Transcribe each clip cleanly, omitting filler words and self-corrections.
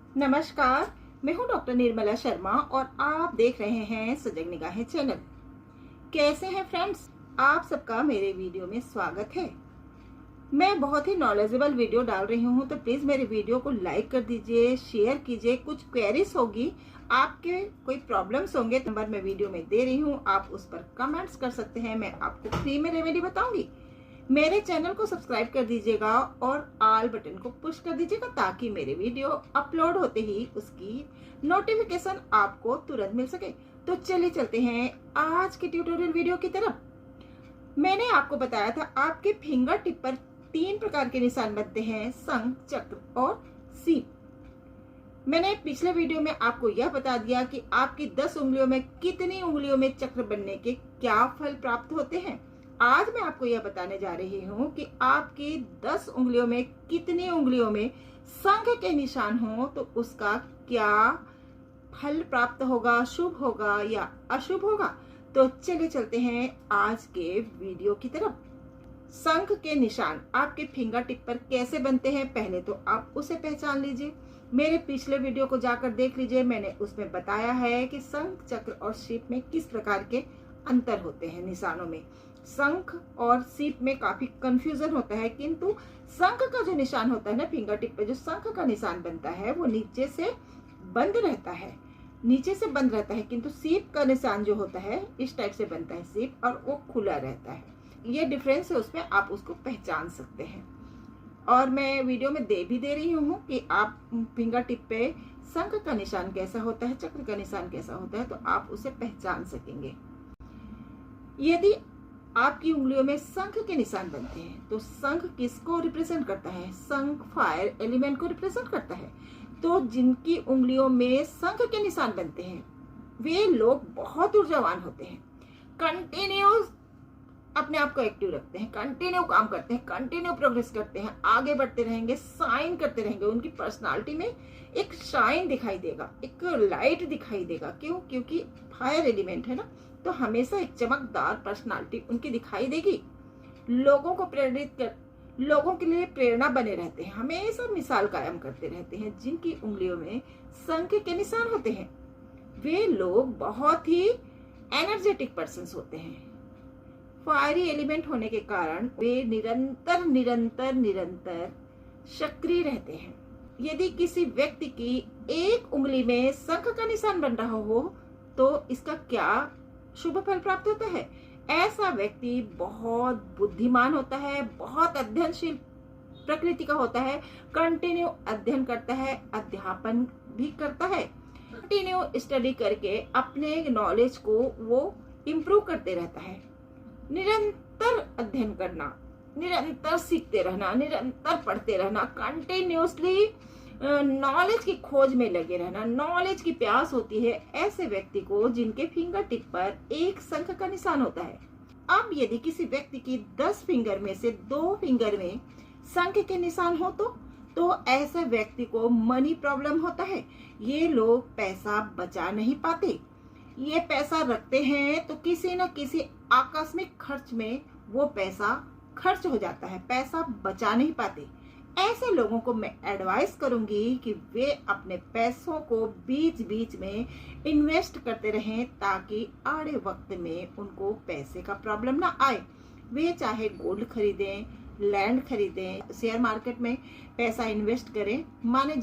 नमस्कार, मैं हूं डॉक्टर निर्मला शर्मा और आप देख रहे हैं सजग निगाहें चैनल। कैसे हैं फ्रेंड्स? आप सबका मेरे वीडियो में स्वागत है। मैं बहुत ही नॉलेजेबल वीडियो डाल रही हूं, तो प्लीज मेरे वीडियो को लाइक कर दीजिए, शेयर कीजिए। कुछ क्वेरीज होगी, आपके कोई प्रॉब्लम्स होंगे, नंबर मैं वीडियो में दे रही हूँ, आप उस पर कमेंट्स कर सकते हैं। मैं आपको फ्री में रेमेडी बताऊंगी। मेरे चैनल को सब्सक्राइब कर दीजिएगा और ऑल बटन को पुश कर दीजिएगा ताकि मेरे वीडियो अपलोड होते ही उसकी नोटिफिकेशन आपको तुरंत मिल सके। तो चलिए चलते हैं आज के ट्यूटोरियल वीडियो की तरफ। मैंने आपको बताया था आपके फिंगर टिप पर 3 प्रकार के निशान बनते हैं, शंख, चक्र और सीप। मैंने पिछले वीडियो में आपको यह बता दिया कि आपकी 10 उंगलियों में कितनी उंगलियों में चक्र बनने के क्या फल प्राप्त होते हैं। आज मैं आपको यह बताने जा रही हूँ कि आपकी 10 उंगलियों में कितनी उंगलियों में शंख के निशान हो तो उसका क्या फल प्राप्त होगा, शुभ होगा या अशुभ होगा। तो चलिए चलते हैं आज के वीडियो की तरफ। शंख के निशान आपके फिंगर टिप पर कैसे बनते हैं, पहले तो आप उसे पहचान लीजिए। मेरे पिछले वीडियो को जाकर देख लीजिए, मैंने उसमें बताया है कि शंख, चक्र और सीप में किस प्रकार के अंतर होते हैं निशानों में। शंख और सीप में काफी कंफ्यूजन होता है, किंतु शंख का जो निशान होता है ना, फिंगर टिप पे जो शंख का निशान बनता है वो नीचे से बंद रहता है, किंतु सीप का निशान जो होता है इस टाइप से बनता है सीप, और वो खुला रहता है। ये डिफरेंस है, उसमें आप उसको पहचान सकते हैं। और मैं वीडियो में दे रही हूँ कि आप फिंगर टिप पे शंख का निशान कैसा होता है, चक्र का निशान कैसा होता है, तो आप उसे पहचान सकेंगे। यदि आपकी उंगलियों में शंख के निशान बनते हैं तो शंख किसको रिप्रेजेंट करता है? शंख फायर एलिमेंट को रिप्रेजेंट करता है। तो जिनकी उंगलियों में शंख के निशान बनते हैं वे लोग बहुत ऊर्जावान होते हैं, कंटिन्यू अपने आप को एक्टिव रखते हैं, कंटिन्यू काम करते हैं, कंटिन्यू प्रोग्रेस करते हैं, आगे बढ़ते रहेंगे, शाइन करते रहेंगे। उनकी पर्सनालिटी में एक शाइन दिखाई देगा, एक लाइट दिखाई देगा। क्यों? क्योंकि फायर एलिमेंट है ना, तो हमेशा एक चमकदार पर्सनालिटी उनकी दिखाई देगी। लोगों को प्रेरित कर, लोगों के लिए प्रेरणा बने रहते हैं, हमेशा मिसाल कायम करते रहते हैं। जिनकी उंगलियों में शंख के निशान होते हैं वे लोग बहुत ही एनर्जेटिक पर्सन्स होते हैं। फायरी एलिमेंट होने के कारण वे निरंतर निरंतर निरंतर सक्रिय रहते हैं। यदि किसी व्यक्ति की एक उंगली में शंख का निशान बन रहा हो तो इसका क्या शुभ फल प्राप्त होता है? ऐसा व्यक्ति बहुत बुद्धिमान होता है, बहुत अध्ययनशील प्रकृति का होता है, कंटिन्यू अध्ययन करता है, अध्यापन भी करता है, कंटिन्यू स्टडी करके अपने नॉलेज को वो इम्प्रूव करते रहता है। निरंतर अध्ययन करना, निरंतर सीखते रहना, निरंतर पढ़ते रहना, कंटिन्यूसली नॉलेज की खोज में लगे रहना, नॉलेज की प्यास होती है ऐसे व्यक्ति को जिनके फिंगर टिप पर एक शंख का निशान होता है। अब यदि किसी व्यक्ति की 10 फिंगर में से 2 फिंगर में शंख के निशान हो तो ऐसे व्यक्ति को मनी प्रॉब्लम होता है। ये लोग पैसा बचा नहीं पाते, ये पैसा रखते हैं तो किसी न किसी आकस्मिक खर्च में वो पैसा खर्च हो जाता है, पैसा बचा नहीं पाते। ऐसे लोगों को मैं एडवाइस करूंगी कि वे अपने पैसों को बीच बीच में इन्वेस्ट करते रहें ताकि आड़े वक्त में उनको पैसे का प्रॉब्लम ना आए। वे चाहे गोल्ड खरीदें, लैंड खरीदें, शेयर मार्केट में पैसा इन्वेस्ट करें, माने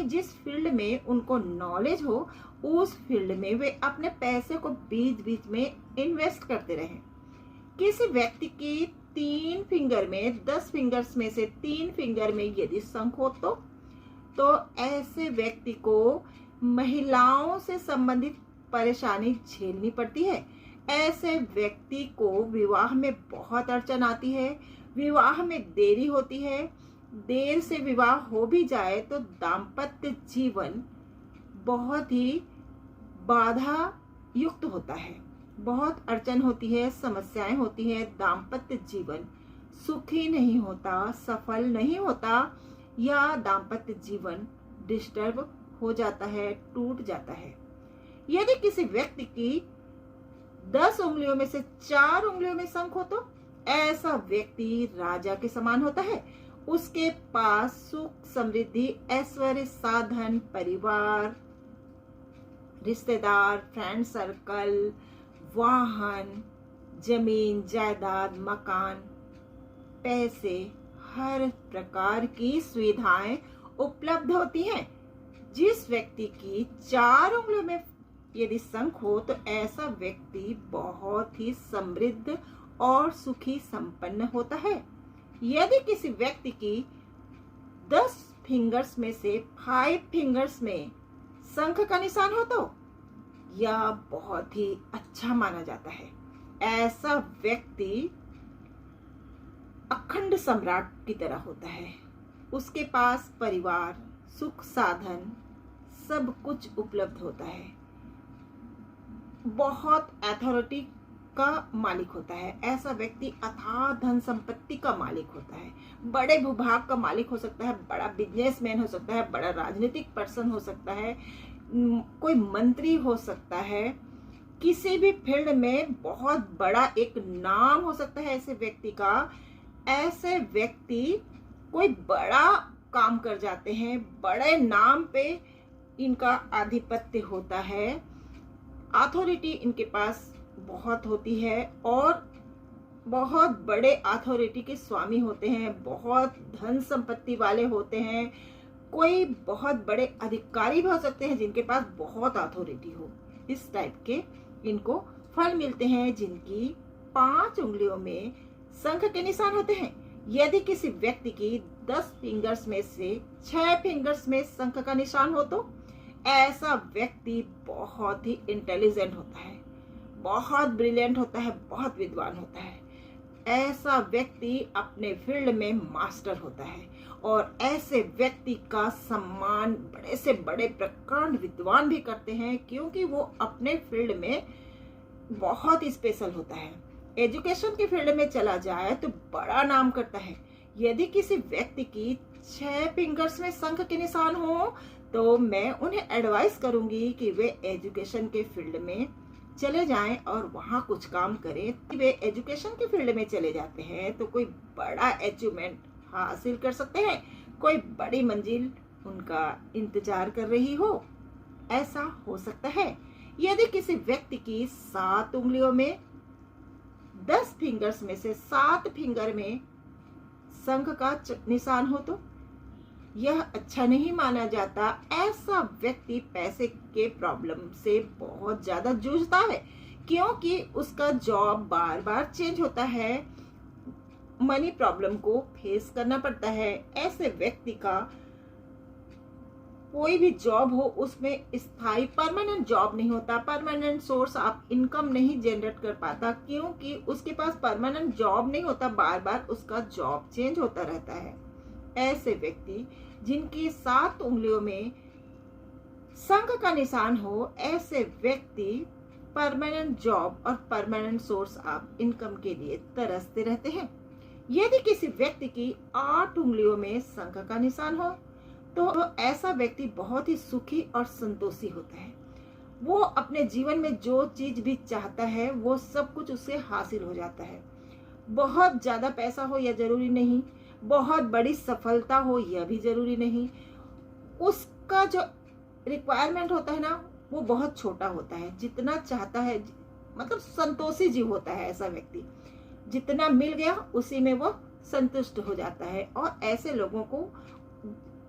जिस फील्ड में उनको नॉलेज हो उस फील्ड में वे अपने पैसे को बीच बीच में इन्वेस्ट करते रहें। किसी व्यक्ति की 3 फिंगर में 10 फिंगर्स में से 3 फिंगर में यदि शंख हो तो ऐसे व्यक्ति को महिलाओं से संबंधित परेशानी झेलनी पड़ती है। ऐसे व्यक्ति को विवाह में बहुत अड़चन आती है, विवाह में देरी होती है, देर से विवाह हो भी जाए तो दाम्पत्य जीवन बहुत ही बाधा युक्त होता है, बहुत अड़चन होती है, समस्याएं होती है, दाम्पत्य जीवन सुखी नहीं होता, सफल नहीं होता, या दाम्पत्य जीवन डिस्टर्ब हो जाता है, टूट जाता है। यदि किसी व्यक्ति की 10 उंगलियों में से 4 उंगलियों में शंख हो तो ऐसा व्यक्ति राजा के समान होता है। उसके पास सुख, समृद्धि, ऐश्वर्य, साधन, परिवार, रिश्तेदार, फ्रेंड सर्कल, वाहन, जमीन जायदाद, मकान, पैसे, हर प्रकार की सुविधाएं उपलब्ध होती हैं। जिस व्यक्ति की 4 उंगलियों में यदि शंख हो तो ऐसा व्यक्ति बहुत ही समृद्ध और सुखी संपन्न होता है। यदि किसी व्यक्ति की 10 फिंगर्स में से 5 फिंगर्स में शंख का निशान हो तो यह बहुत ही अच्छा माना जाता है। ऐसा व्यक्ति अखंड सम्राट की तरह होता है। उसके पास परिवार, सुख, साधन सब कुछ उपलब्ध होता है। बहुत अथॉरिटी का मालिक होता है। ऐसा व्यक्ति अथाह धन संपत्ति का मालिक होता है। बड़े भूभाग का मालिक हो सकता है, बड़ा बिजनेसमैन हो सकता है, बड़ा राजनीतिक पर्सन हो सकता है, कोई मंत्री हो सकता है, किसी भी फील्ड में बहुत बड़ा एक नाम हो सकता है ऐसे व्यक्ति का। ऐसे व्यक्ति कोई बड़ा काम कर जाते हैं, बड़े नाम पे इनका आधिपत्य होता है, अथॉरिटी इनके पास बहुत होती है और बहुत बड़े अथॉरिटी के स्वामी होते हैं, बहुत धन संपत्ति वाले होते हैं, कोई बहुत बड़े अधिकारी भी हो सकते हैं जिनके पास बहुत अथॉरिटी हो। इस टाइप के इनको फल मिलते हैं जिनकी 5 उंगलियों में शंख के निशान होते हैं। यदि किसी व्यक्ति की 10 फिंगर्स में से 6 फिंगर्स में शंख का निशान हो तो ऐसा व्यक्ति बहुत ही इंटेलिजेंट होता है, बहुत ब्रिलियंट होता है, बहुत विद्वान होता है। ऐसा व्यक्ति अपने फील्ड में मास्टर होता है और ऐसे व्यक्ति का सम्मान बड़े से बड़े प्रकांड विद्वान भी करते हैं क्योंकि वो अपने फील्ड में बहुत ही स्पेशल होता है। एजुकेशन के फील्ड में चला जाए तो बड़ा नाम करता है। यदि किसी व्यक्ति की 6 फिंगर्स में शंख के निशान हो तो मैं उन्हें एडवाइस करूंगी कि वे एजुकेशन के फील्ड में चले जाएं और वहां कुछ काम करें। वे एजुकेशन के फील्ड में चले जाते हैं तो कोई बड़ा अचीवमेंट हासिल कर सकते हैं, कोई बड़ी मंजिल उनका इंतजार कर रही हो, ऐसा हो सकता है। यदि किसी व्यक्ति की 7 उंगलियों में 10 फिंगर्स में से 7 फिंगर में शंख का निशान हो तो यह अच्छा नहीं माना जाता। ऐसा व्यक्ति पैसे के प्रॉब्लम से बहुत ज्यादा जूझता है क्योंकि उसका जॉब बार बार चेंज होता है, मनी प्रॉब्लम को फेस करना पड़ता है। ऐसे व्यक्ति का कोई भी जॉब हो उसमें स्थायी परमानेंट जॉब नहीं होता, परमानेंट सोर्स ऑफ इनकम नहीं जनरेट कर पाता क्योंकि उसके पास परमानेंट जॉब नहीं होता, बार बार उसका जॉब चेंज होता रहता है। ऐसे व्यक्ति जिनकी 7 उंगलियों में शंख का निशान हो, ऐसे व्यक्ति परमानेंट जॉब और परमानेंट सोर्स ऑफ इनकम के लिए तरसते रहते हैं। यदि किसी व्यक्ति की 8 उंगलियों में शंख का निशान हो तो ऐसा व्यक्ति बहुत ही सुखी और संतोषी होता है। वो अपने जीवन में जो चीज भी चाहता है वो सब कुछ उसे हासिल हो जाता है। बहुत ज्यादा पैसा हो यह जरूरी नहीं, बहुत बड़ी सफलता हो यह भी जरूरी नहीं। उसका जो रिक्वायरमेंट होता है ना वो बहुत छोटा होता है, जितना चाहता है, मतलब संतोषी जीव होता है ऐसा व्यक्ति। जितना मिल गया उसी में वो संतुष्ट हो जाता है और ऐसे लोगों को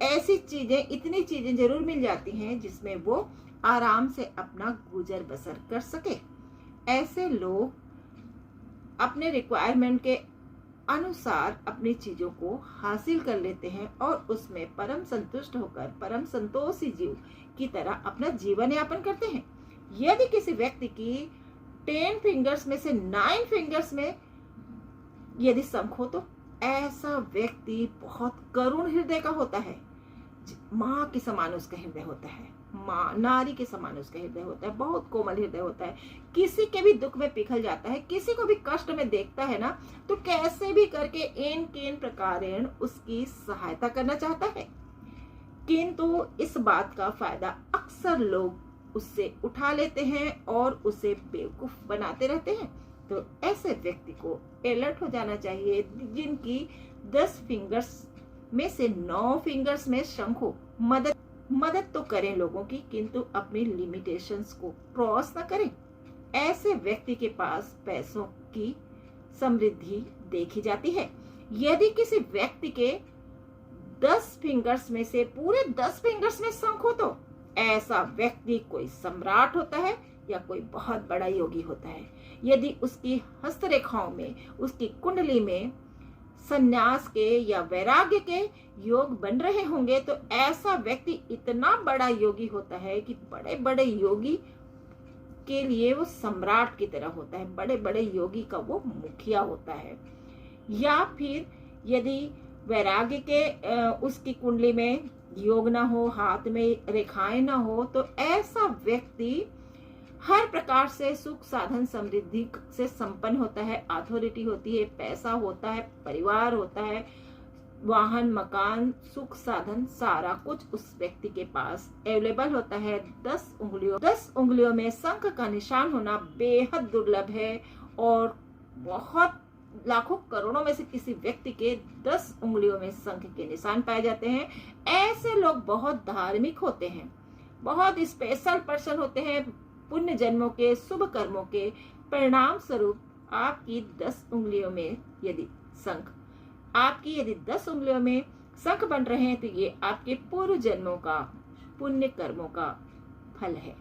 ऐसी चीजें, इतनी चीजें जरूर मिल जाती हैं जिसमें वो आराम से अपना गुजर बसर कर सके। ऐसे लोग अपने रिक्वायरमेंट के अनुसार अपनी चीजों को हासिल कर लेते हैं और उसमें परम संतुष्ट होकर परम संतोषी जीव की तरह अपना जीवन यापन करते हैं। यदि किसी व्यक्ति की 10 फिंगर्स में से 9 फिंगर्स में यदि शंख हो तो ऐसा व्यक्ति बहुत करुण हृदय का होता है। माँ के समान उसका हृदय होता है, माँ नारी के समान उसका हृदय होता है, बहुत कोमल हृदय होता है। किसी के भी दुख में पिघल जाता है, किसी को भी कष्ट में देखता है ना तो कैसे भी करके एन केन प्रकारेण उसकी सहायता करना चाहता है। किंतु इस बात का फायदा अक्सर लोग उससे उठा लेते हैं और उसे बेवकूफ बनाते रहते हैं। तो ऐसे व्यक्ति को अलर्ट हो जाना चाहिए जिनकी 10 फिंगर्स में से 9 फिंगर्स में शंख हो। मदद तो करें लोगों की, किंतु अपनी लिमिटेशंस को क्रॉस न करें। ऐसे व्यक्ति के पास पैसों की समृद्धि देखी जाती है। यदि किसी व्यक्ति के 10 फिंगर्स में से पूरे 10 फिंगर्स में शंख हो तो ऐसा व्यक्ति कोई सम्राट होता है या कोई बहुत बड़ा योगी होता है। यदि उसकी हस्तरेखाओं में, उसकी कुंडली में संन्यास के या वैराग्य के योग बन रहे होंगे तो ऐसा व्यक्ति इतना बड़ा योगी होता है कि बड़े बड़े योगी के लिए वो सम्राट की तरह होता है, बड़े बड़े योगी का वो मुखिया होता है। या फिर यदि वैराग्य के उसकी कुंडली में योग ना हो, हाथ में रेखाएं ना हो, तो ऐसा व्यक्ति हर प्रकार से सुख साधन समृद्धि से संपन्न होता है। अथॉरिटी होती है, पैसा होता है, परिवार होता है, वाहन, मकान, सुख साधन, सारा कुछ उस व्यक्ति के पास अवेलेबल होता है। 10 उंगलियों में शंख का निशान होना बेहद दुर्लभ है और बहुत लाखों करोड़ों में से किसी व्यक्ति के 10 उंगलियों में शंख के निशान पाए जाते हैं। ऐसे लोग बहुत धार्मिक होते हैं, बहुत स्पेशल पर्सन होते हैं। पुण्य जन्मों के शुभ कर्मों के परिणाम स्वरूप आपकी 10 उंगलियों में यदि 10 उंगलियों में शंख बन रहे हैं तो ये आपके पूर्व जन्मों का पुण्य कर्मों का फल है।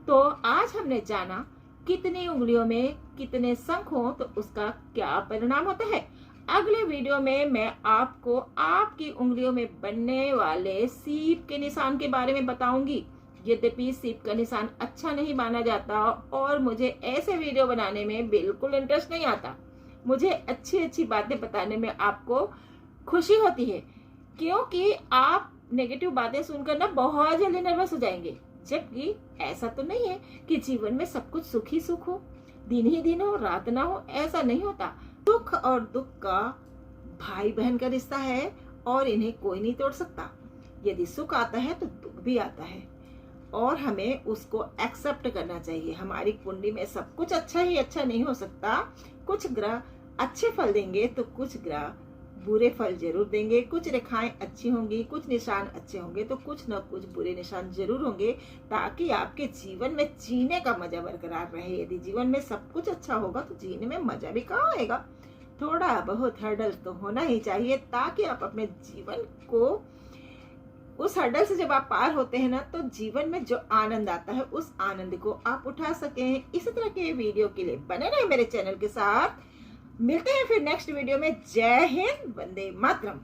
तो आज हमने जाना कितनी उंगलियों में कितने शंख हो तो उसका क्या परिणाम होता है। अगले वीडियो में मैं आपको आपकी उंगलियों में बनने वाले सीप के निशान के बारे में बताऊंगी। यद्यपि सीप का निशान अच्छा नहीं माना जाता और मुझे ऐसे वीडियो बनाने में बिल्कुल इंटरेस्ट नहीं आता। मुझे अच्छी अच्छी बातें बताने में आपको खुशी होती है, क्योंकि आप नेगेटिव बातें सुनकर ना बहुत जल्दी नर्वस हो जाएंगे। जबकि ऐसा तो नहीं है कि जीवन में सब कुछ सुख ही सुख हो, दिन ही दिन हो, रात ना हो, ऐसा नहीं होता। सुख और दुख का भाई बहन का रिश्ता है और इन्हें कोई नहीं तोड़ सकता। यदि सुख आता है तो दुख भी आता है और हमें उसको एक्सेप्ट करना चाहिए। हमारी कुंडली में सब कुछ अच्छा ही अच्छा नहीं हो सकता। कुछ ग्रह अच्छे फल देंगे तो कुछ ग्रह बुरे फल जरूर देंगे। कुछ रेखाएं अच्छी होंगी, कुछ निशान अच्छे होंगे तो कुछ न कुछ बुरे निशान जरूर होंगे, ताकि आपके जीवन में जीने का मजा बरकरार रहे। यदि जीवन में सब कुछ अच्छा होगा तो जीने में मजा भी कहाँ आएगा। थोड़ा बहुत हर्डल तो होना ही चाहिए, ताकि आप अपने जीवन को, उस हर्डल से जब आप पार होते हैं ना, तो जीवन में जो आनंद आता है उस आनंद को आप उठा सकें। इसी तरह के वीडियो के लिए बने रहे मेरे चैनल के साथ। मिलते हैं फिर नेक्स्ट वीडियो में। जय हिंद, वंदे मातरम।